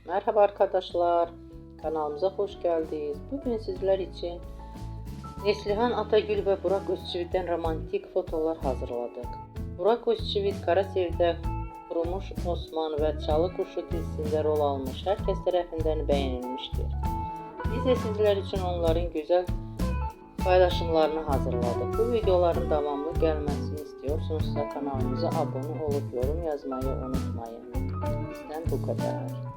Merhaba arkadaşlar, kanalımıza hoş geldiniz. Bugün sizler için Neslihan Atagül ve Burak Özçivit'ten romantik fotolar hazırladık. Burak Özçivit Karasev'de Kurumuş Osman ve Çalı Kuşu dizisinde rol almış, herkes tarafından beğenilmiştir. Biz de sizler için onların güzel paylaşımlarını hazırladık. Bu videoların devamlı gelmesini istiyorsanızsa kanalımıza abone olup yorum yazmayı unutmayın. Bizden bu kadar.